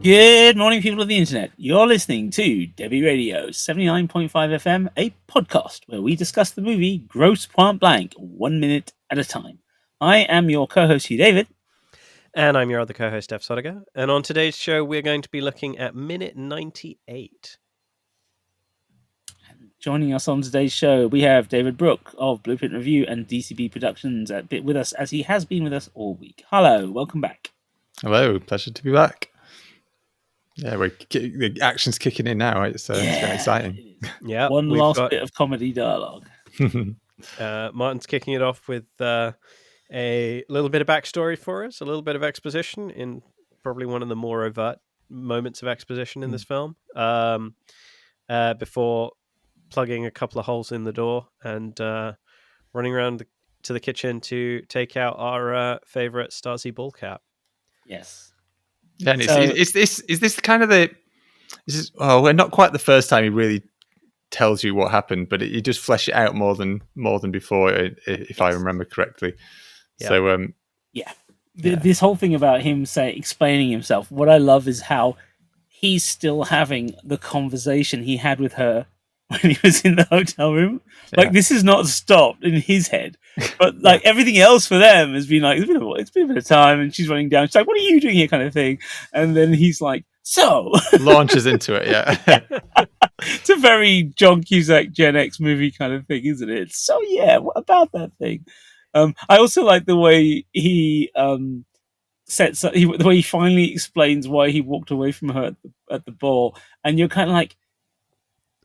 Good morning, people of the internet. You're listening to Debi Radio 79.5 FM, a podcast where we discuss the movie Grosse Pointe Blank 1 minute at a time. I am your co-host, Hugh David. And I'm your other co-host, Steph Sodiger. And on today's show, we're going to be looking at minute 98. Joining us on today's show, we have David Brooke of Blueprint Review and DCB Productions with us, as he has been with us all week. Hello, welcome back. Hello, pleasure to be back. Yeah, the action's kicking in now, right? So it's very exciting. Yeah, one last bit of comedy dialogue. Martin's kicking it off with a little bit of backstory for us, a little bit of exposition in probably one of the more overt moments of exposition in this film. Before plugging a couple of holes in the door and running around to the kitchen to take out our favorite Stasi ball cap. Yes. Yeah, and is this kind of well, not quite the first time he really tells you what happened, but you just flesh it out more than before, if I remember correctly. Yeah. So this whole thing about him explaining himself, what I love is how he's still having the conversation he had with her when he was in the hotel room. Like, this is not stopped in his head, but like everything else for them has been like, it's been a bit of time, and she's running down. She's like, "What are you doing here?" kind of thing. And then he's like, "So," launches into it. Yeah. It's a very John Cusack Gen X movie kind of thing, isn't it? So yeah, what about that thing? I also like the way he the way he finally explains why he walked away from her at the ball, and you're kind of like,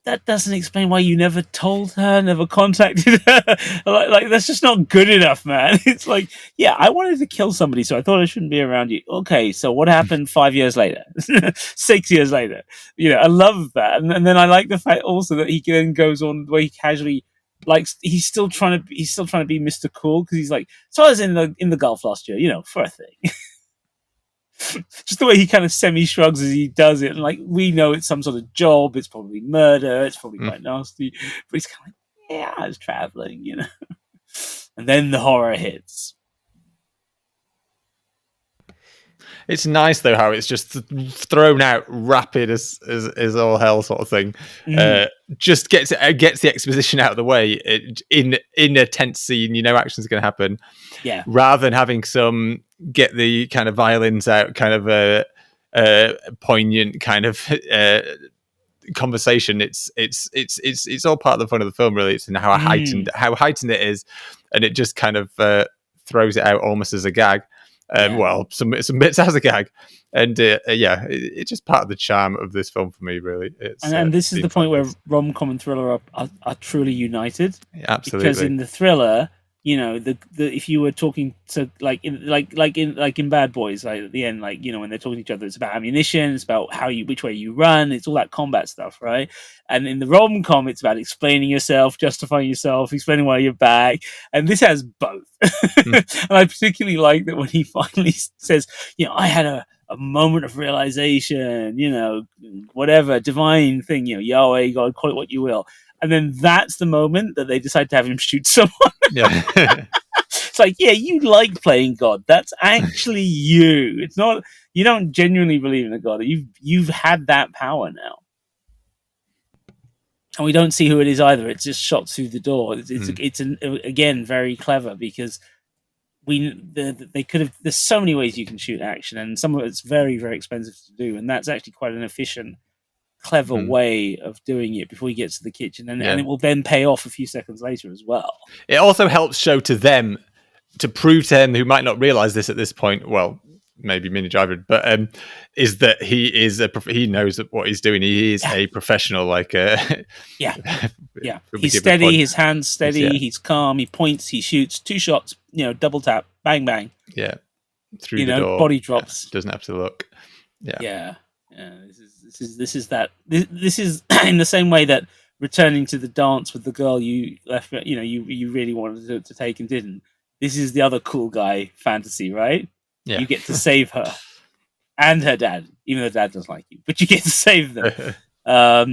that doesn't explain why you never told her, never contacted her. like that's just not good enough, man. It's like, yeah, I wanted to kill somebody, so I thought I shouldn't be around you. Okay, so what happened 5 years later? 6 years later? You know, I love that. And then I like the fact also that he then goes on the way he casually, like, he's still trying to be Mr. Cool, because he's like, so I was in the Gulf last year, you know, for a thing. Just the way he kind of semi-shrugs as he does it, and like, we know it's some sort of job, it's probably murder, it's probably quite nasty, but he's kind of like, yeah, I was traveling, you know. And then the horror hits. It's nice though how it's just thrown out rapid as all hell sort of thing. Just gets the exposition out of the way in a tense scene. You know, action's going to happen. Yeah. Rather than having some get the kind of violins out, kind of a poignant kind of conversation. It's all part of the fun of the film, really. It's in how heightened it is, and it just kind of throws it out almost as a gag. Well, some bits as a gag, and it's just part of the charm of this film for me, really. And this is the point where rom-com and thriller are truly united. Yeah, absolutely. Because in the thriller, you know, the if you were talking to like in Bad Boys, like at the end, like, you know, when they're talking to each other, it's about ammunition, it's about which way you run, it's all that combat stuff, right? And in the rom-com, it's about explaining yourself, justifying yourself, explaining why you're back. And this has both. And I particularly like that when he finally says, you know, I had a moment of realization, you know, whatever, divine thing, you know, Yahweh, God, call it what you will. And then that's the moment that they decide to have him shoot someone. Yeah. It's like, yeah, you like playing God. That's actually you. It's not, you don't genuinely believe in a God. You've had that power now. And we don't see who it is either. It's just shot through the door. It's again, very clever, because they could have, there's so many ways you can shoot action, and some of it's very, very expensive to do. And that's actually quite an efficient, clever way of doing it before he gets to the kitchen, and it will then pay off a few seconds later as well. It also helps show to them, to prove to him, who might not realize this at this point, well, maybe Minnie Driver, but is that he knows what he's doing. He is a professional, like he's steady, his hands steady, he's calm, he points, he shoots, 2 shots, you know, double tap, bang bang, through the door, body drops, doesn't have to look. This is in the same way that returning to the dance with the girl you left, you know, you really wanted to take and didn't. This is the other cool guy fantasy, right? Yeah. You get to save her and her dad, even though dad doesn't like you, but you get to save them. But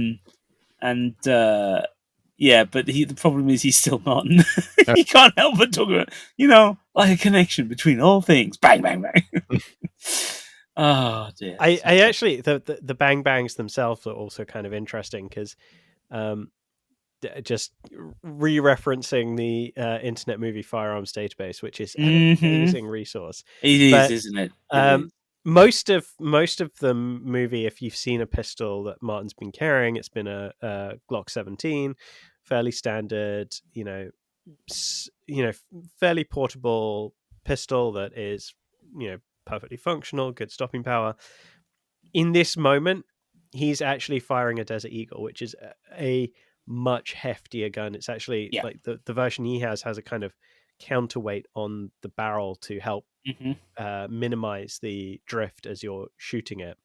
the problem is he's still Martin. He can't help but talk about, you know, like a connection between all things. Bang, bang, bang. Oh dear. I actually the bang bangs themselves are also kind of interesting because just re-referencing the Internet Movie Firearms Database, which is an amazing resource. It is, But, isn't it? most of the movie, if you've seen a pistol that Martin's been carrying, it's been a Glock 17, fairly standard, fairly portable pistol that is, perfectly functional, good stopping power. In this moment, he's actually firing a Desert Eagle, which is a much heftier gun. It's actually like the version he has a kind of counterweight on the barrel to help minimize the drift as you're shooting it.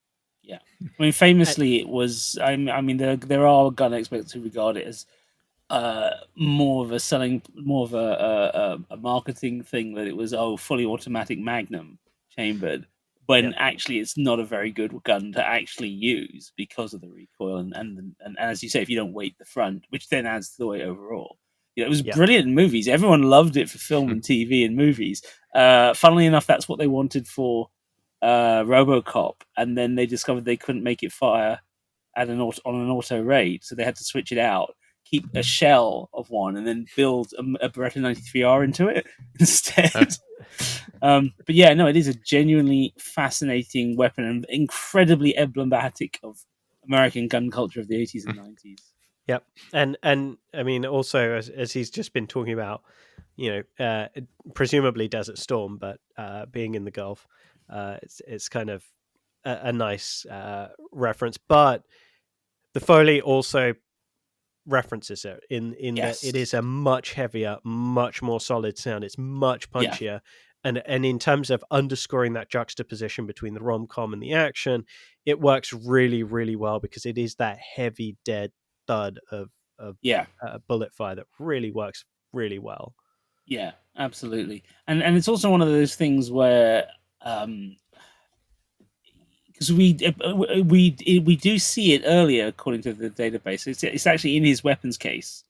Yeah, I mean, famously, it was. I mean, there are gun experts who regard it as more of a marketing thing, that it was fully automatic Magnum chambered, when actually it's not a very good gun to actually use because of the recoil and as you say, if you don't weight the front, which then adds to the weight overall. It was brilliant in movies. Everyone loved it for film and TV and movies. Funnily enough, that's what they wanted for RoboCop, and then they discovered they couldn't make it fire on an auto rate, so they had to switch it out, keep a shell of one, and then build a Beretta 93R into it instead. But yeah, no, it is a genuinely fascinating weapon and incredibly emblematic of American gun culture of the 80s and 90s. Yep, and I mean, also as he's just been talking about, presumably Desert Storm, but being in the Gulf, it's kind of a nice reference. But the Foley also references it in that it is a much heavier, much more solid sound. It's much punchier, and in terms of underscoring that juxtaposition between the rom-com and the action, it works really, really well because it is that heavy, dead thud of bullet fire that really works really well. Yeah, absolutely, and it's also one of those things where because we do see it earlier according to the database. It's actually in his weapons case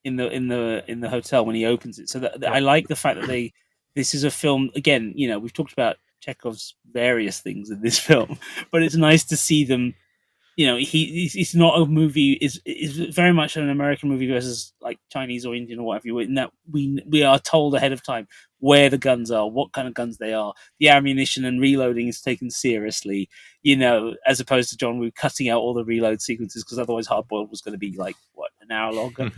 in the hotel when he opens it. So I like the fact that this is a film again. We've talked about Chekhov's various things in this film, but it's nice to see them. It's not a movie. Is very much an American movie versus like Chinese or Indian or whatever. In that we are told ahead of time where the guns are, what kind of guns they are. The ammunition and reloading is taken seriously. As opposed to John Woo cutting out all the reload sequences because otherwise Hard Boiled was going to be like an hour longer.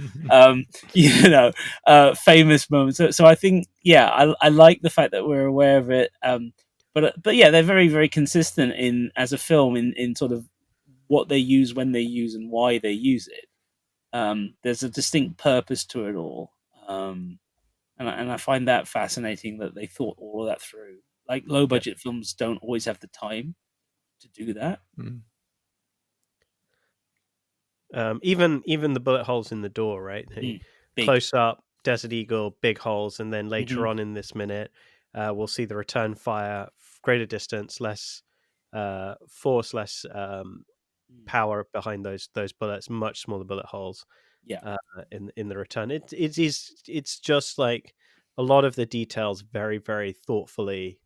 Famous moments. So I think I like the fact that we're aware of it. But yeah, they're very, very consistent as a film in sort of what they use, when they use, and why they use it. There's a distinct purpose to it all, and I find that fascinating that they thought all of that through. Like low budget films don't always have the time to do that. Even the bullet holes in the door, right? Close up, Desert Eagle, big holes, and then later on in this minute, we'll see the return fire, greater distance, less force, less power behind those bullets, much smaller bullet holes. In the return, it's just like a lot of the details very, very thoughtfully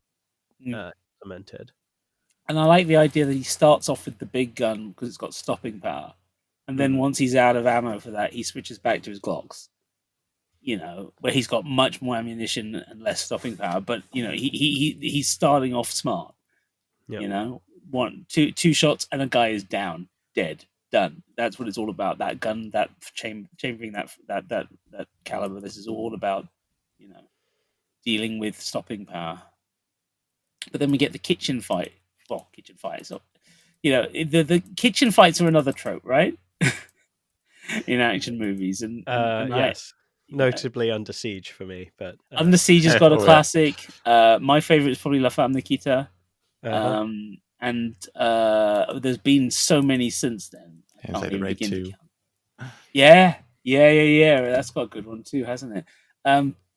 implemented. And I like the idea that he starts off with the big gun because it's got stopping power, and then once he's out of ammo for that, he switches back to his Glocks. Where he's got much more ammunition and less stopping power, but he's starting off smart. Two shots and a guy is down, dead, done. That's what it's all about. That gun, that chambering, that caliber. This is all about, dealing with stopping power. But then we get the kitchen fight. Well, kitchen fights. The kitchen fights are another trope, right? In action movies, and yes. Notably Under Siege for me, but Under Siege has got a classic. My favorite is probably La Femme Nikita. And there's been so many since then. It's like the Raid 2. Yeah. That's got a good one too, hasn't it?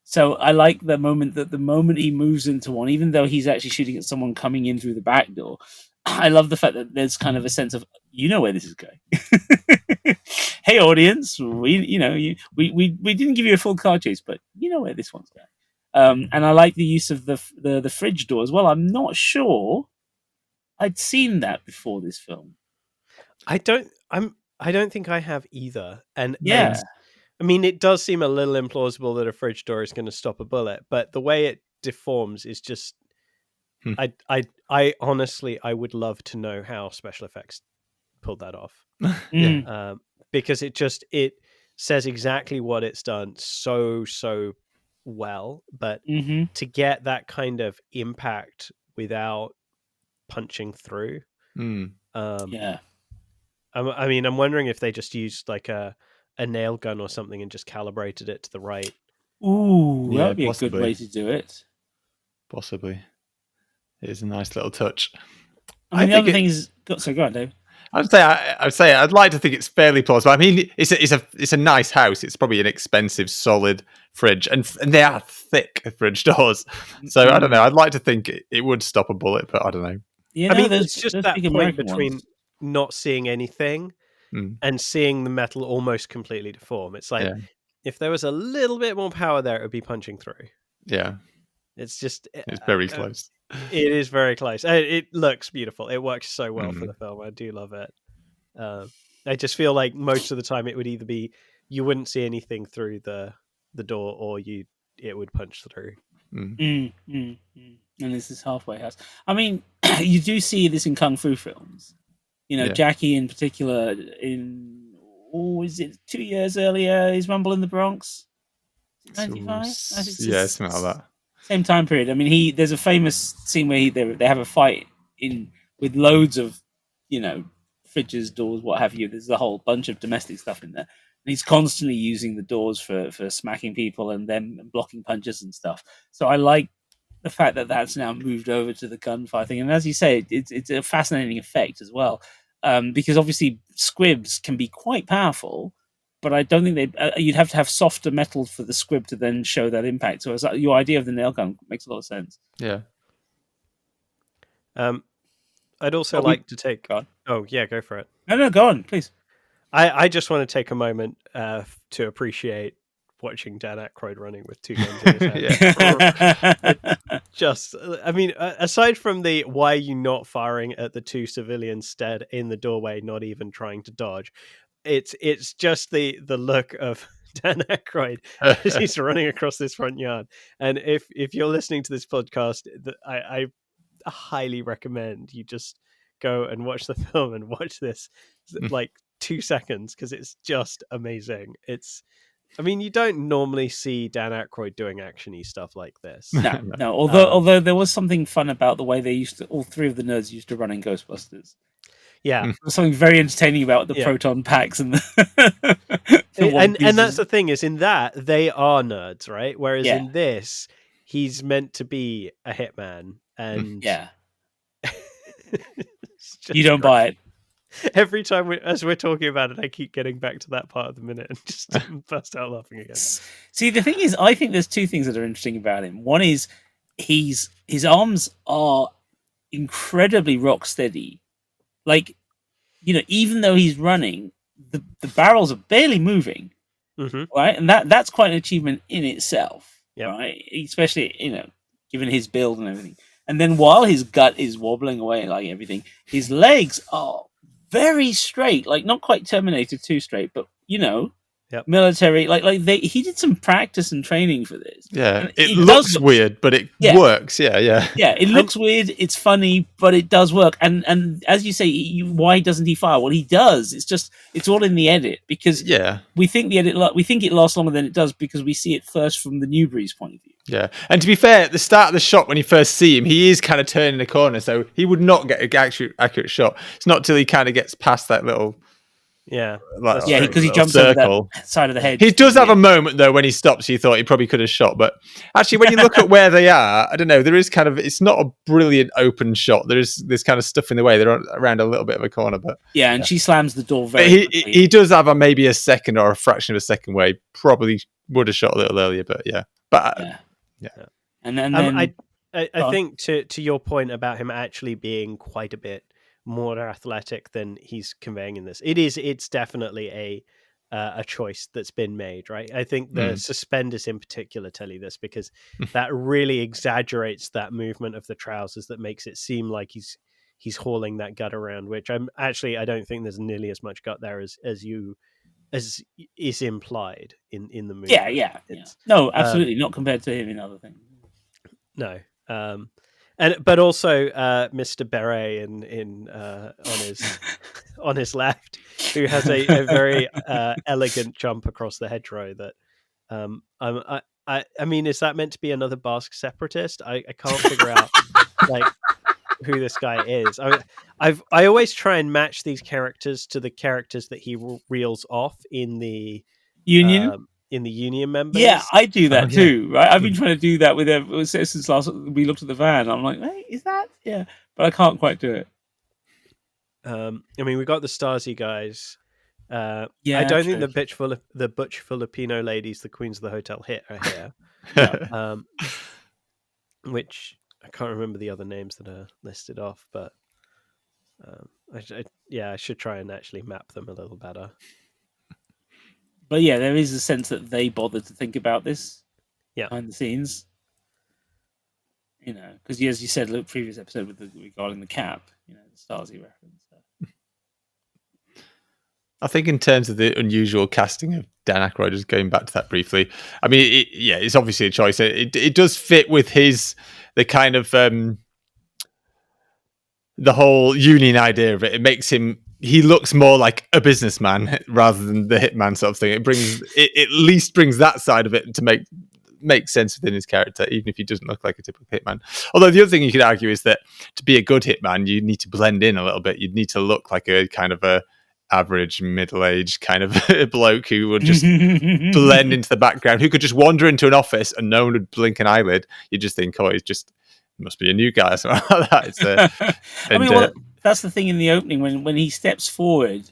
So I like the moment he moves into one, even though he's actually shooting at someone coming in through the back door. I love the fact that there's kind of a sense of where this is going. Hey, audience, we didn't give you a full car chase, but you know where this one's going. And I like the use of the fridge door as well. I'm not sure I'd seen that before this film. I don't think I have either. And Yeah. I mean, it does seem a little implausible that a fridge door is going to stop a bullet, but the way it deforms is just. I honestly, I would love to know how special effects pulled that off. Because it says exactly what it's done so well, but to get that kind of impact without punching through. Yeah. I mean, I'm wondering if they just used like a nail gun or something and just calibrated it to the right. Ooh, Yeah, that would be possibly. a good way to do it. Possibly. It is a nice little touch. I mean, the other thing is... So go on, Dave. I'd say I'd like to think it's fairly plausible. I mean, it's a nice house. It's probably an expensive, solid fridge, and they are thick fridge doors. So I don't know. I'd like to think it would stop a bullet, but I don't know. Yeah, I mean, it's just that point American between ones. not seeing anything and seeing the metal almost completely deform. It's like if there was a little bit more power there, it would be punching through. Yeah, it's just it's very close. It is very close. It looks beautiful. It works so well for the film. I do love it. I just feel like most of the time it would either be you wouldn't see anything through the door, or it would punch through. And this is halfway house. I mean, you do see this in kung fu films. You know, Jackie in particular. Is it 2 years earlier? Is Rumble in the Bronx? 95. Yeah, something like that. Same time period. I mean, there's a famous scene where they have a fight with loads of, fridges, doors, what have you. There's a whole bunch of domestic stuff in there, and he's constantly using the doors for smacking people and then blocking punches and stuff. So I like the fact that that's now moved over to the gunfight thing, and as you say, it's a fascinating effect as well, because obviously squibs can be quite powerful. But I don't think you'd have to have softer metal for the squib to then show that impact. So your idea of the nail gun makes a lot of sense. Yeah. I'd also like to take... Oh, yeah, go for it. No, go on, please. I just want to take a moment to appreciate watching Dan Aykroyd running with two guns in his hand. I mean, aside from the why are you not firing at the two civilians in the doorway, not even trying to dodge, it's just the look of Dan Aykroyd as he's running across this front yard. And if you're listening to this podcast, I highly recommend you just go and watch the film and watch this like 2 seconds, because it's just amazing. I mean, you don't normally see Dan Aykroyd doing actiony stuff like this. No. Although there was something fun about the way all three of the nerds used to run in Ghostbusters. Yeah, there's something very entertaining about the proton packs and and that's the thing, is in that they are nerds, right? Whereas in this, he's meant to be a hitman, and you don't buy it. Every time as we're talking about it, I keep getting back to that part of the minute and just bust out laughing again. See, the thing is, I think there's two things that are interesting about him. One is his arms are incredibly rock steady. Like, even though he's running, the barrels are barely moving, right? And that's quite an achievement in itself, right? Especially, given his build and everything. And then while his gut is wobbling away like everything, his legs are very straight, like not quite Terminator 2 straight, but military. He did some practice and training for this. Yeah, it looks weird, but it works. Yeah. Yeah, it looks weird. It's funny, but it does work. And as you say, why doesn't he fire? Well, he does. It's all in the edit, because we think it lasts longer than it does because we see it first from the Newbury's point of view. Yeah, and to be fair, at the start of the shot when you first see him, he is kind of turning the corner, so he would not get an accurate shot. It's not till he kind of gets past that little. Because he jumps over that side of the hedge. He does have a moment though when he stops. You thought he probably could have shot, but actually, when you look at where they are, I don't know. There is kind of, it's not a brilliant open shot. There's kind of stuff in the way. They're around a little bit of a corner, but she slams the door very. He does have maybe a second or a fraction of a second where he probably would have shot a little earlier, but And then I think to your point about him actually being quite a bit more athletic than he's conveying in this, it's definitely a choice that's been made, right? I think the suspenders in particular tell you this, because that really exaggerates that movement of the trousers that makes it seem like he's hauling that gut around, which I don't think there's nearly as much gut there as is implied in the movie. Yeah. No, absolutely not compared to him in other things. No. But also Mr. Beret in on his left, who has a very elegant jump across the hedgerow. That I mean, is that meant to be another Basque separatist? I can't figure out like who this guy is. I always try and match these characters to the characters that he reels off in the Union. In the Union members. Yeah, I do that too, right? I've been trying to do that with since last we looked at the van. I'm like, hey, is that? Yeah, but I can't quite do it. I mean, we got the Stasi guys. Yeah, I don't think the Butch Filipino ladies, the queens of the hotel, are here. Which I can't remember the other names that are listed off, but I should try and actually map them a little better. But yeah, there is a sense that they bothered to think about this behind the scenes. You know, because as you said, look, previous episode regarding the cap, you know, the Stasi reference. I think in terms of the unusual casting of Dan Aykroyd, just going back to that briefly, I mean, it's obviously a choice. It does fit with the kind of the whole union idea of it. It makes him. He looks more like a businessman rather than the hitman sort of thing. It at least brings that side of it to make sense within his character, even if he doesn't look like a typical hitman. Although the other thing you could argue is that to be a good hitman, you need to blend in a little bit. You'd need to look like a kind of a average middle-aged kind of bloke who would just blend into the background, who could just wander into an office and no one would blink an eyelid. You just think, oh, must be a new guy or something like that. I mean, that's the thing in the opening when he steps forward,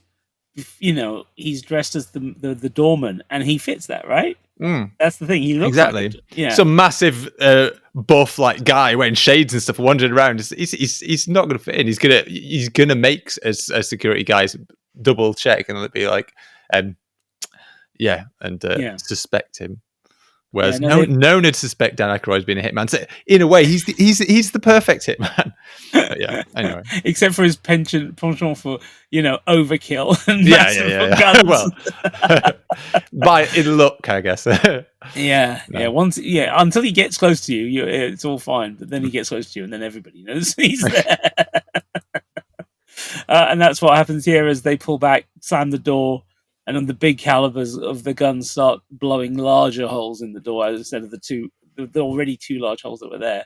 you know, he's dressed as the doorman and he fits that, right? That's the thing. He looks exactly like some massive buff like guy wearing shades and stuff wandering around. He's not going to fit in. He's gonna make as security guys double check and it'll be like, suspect him. Whereas no one would suspect Dan Aykroyd as being a hitman. So in a way, he's the perfect hitman. Anyway, except for his penchant for overkill and guns. In look, I guess. Until he gets close to you, it's all fine. But then he gets close to you, and then everybody knows he's there. And that's what happens here as they pull back, slam the door. And then the big calibers of the guns start blowing larger holes in the door instead of the already two large holes that were there.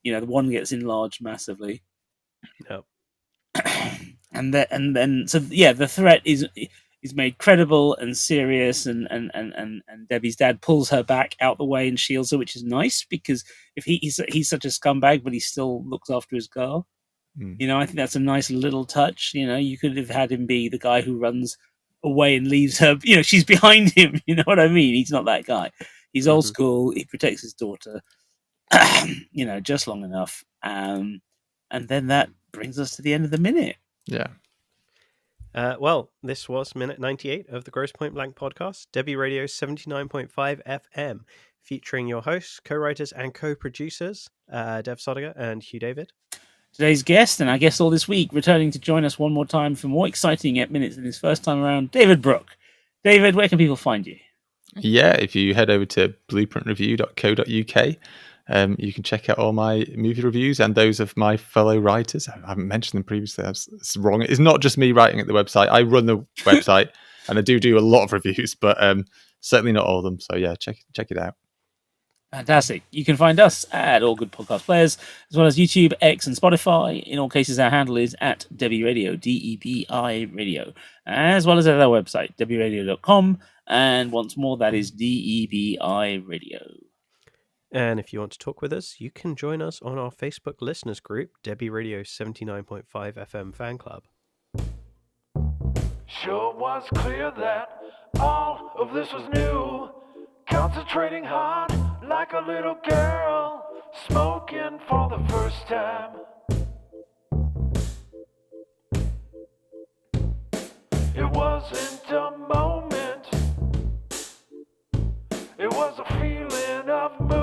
You know, the one gets enlarged massively. Yep. And then the threat is made credible and serious, and Debbie's dad pulls her back out the way and shields her, which is nice because if he's such a scumbag, but he still looks after his girl. You know, I think that's a nice little touch. You know, you could have had him be the guy who runs away and leaves her, you know, she's behind him, you know what I mean? He's not that guy. He's old school, he protects his daughter, you know, just long enough. And then that brings us to the end of the minute. Yeah. Well, this was minute 98 of the Grosse Pointe Blank podcast, Debi Radio 79.5 FM, featuring your hosts, co-writers and co-producers, Dev Sodiger and Hugh David. Today's guest, and our guest all this week, returning to join us one more time for more exciting minutes than his first time around, David Brooke. David, where can people find you? Yeah, if you head over to blueprintreview.co.uk, you can check out all my movie reviews and those of my fellow writers. I haven't mentioned them previously. It's wrong. It's not just me writing at the website. I run the website, and I do a lot of reviews, but certainly not all of them. So yeah, check it out. Fantastic. You can find us at all good podcast players, as well as YouTube, X, and Spotify. In all cases, our handle is at Debi Radio, DEBI Radio, as well as at our website, debiradio.com. And once more, that is DEBI Radio. And if you want to talk with us, you can join us on our Facebook listeners group, Debi Radio 79.5 FM Fan Club. Sure was clear that all of this was new. Concentrating hard like a little girl, smoking for the first time. It wasn't a moment, it was a feeling of mood.